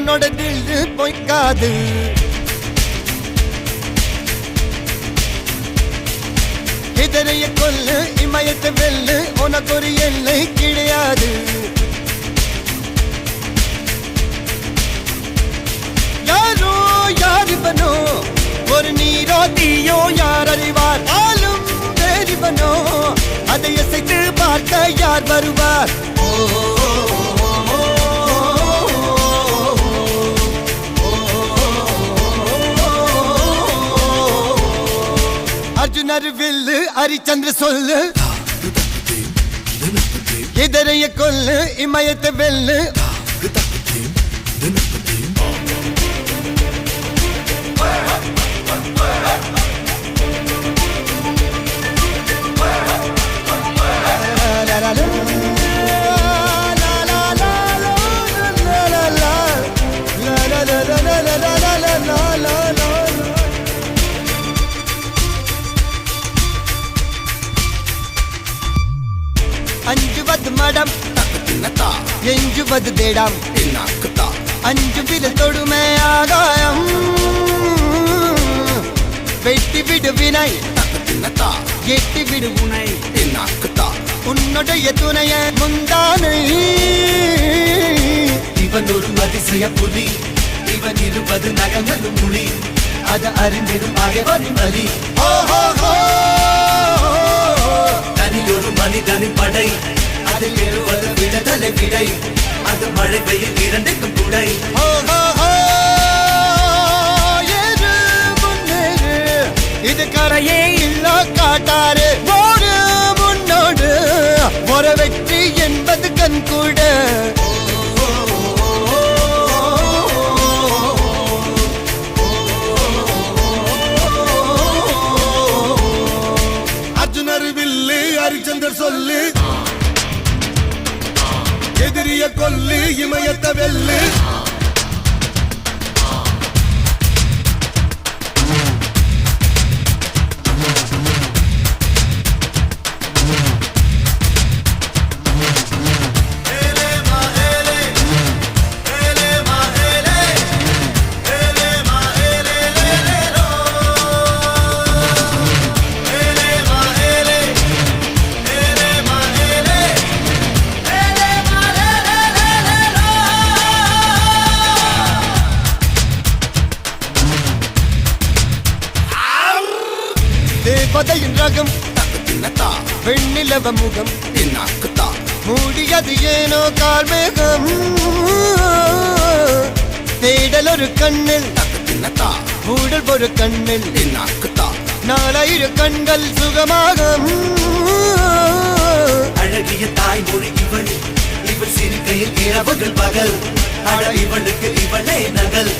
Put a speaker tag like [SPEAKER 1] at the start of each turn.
[SPEAKER 1] இவனோட தில்லு பொய்க்காது. இதனைய கொல்லு இமயத்தை வெல்லு உனக்கு ஒரு எல்லை கிடையாது. யாரோ யார் இவனோ ஒரு நீரோ தீயோ யார் அறிவார். ஆளும் வேறிவனோ அதை அசைத்து பார்க்க யார் வருவார். அர்ஜுனர் வில்லு ஹரிச்சந்திர சொல்லு இதரைய கொல்லு இமயத்தை வெல்லு. அஞ்சுவது மடம் எஞ்சுவது தேடம். அஞ்சு வித தொடுமை ஆகாயம் வெட்டி விடு வினை எட்டி விடு உனை. உன்னுடைய துணைய முந்தானை
[SPEAKER 2] இவன் ஒரு அதிசய புலி. இவன் இருபது நகங்களும் மொழி அது அறிந்திடும் ஆயவனின் வலி. தனியொரு மனிதனின் படை அதில் எழுவது விடுதலை விடை. அது மழை பெய்யும் இரண்டுக்கும் குடை.
[SPEAKER 1] இது கரையே இல்ல காட்டாரு ஓடு முன்னோடு ஒரு வெற்றி என்பது கண் கூட.
[SPEAKER 3] அர்ஜுனர் வில்லு ஹரிச்சந்தர் சொல்லு எதிரிய கொல்லு இமயத்தை வெல்லு.
[SPEAKER 1] தேவதையின் ரகம் வெண்ணிலவ முகம் மூடியது ஏனோ கார்மேகம். தேடல் ஒரு கண்ணில் மூடல் ஒரு கண்ணில் நாலாயிர கண்கள் சுகமாக.
[SPEAKER 2] அழகிய தாய்மொழி இவள் இவள் சிரிக்கையில் இரவுகள் பகல். அழ இவளுக்கு இவளே நகல்.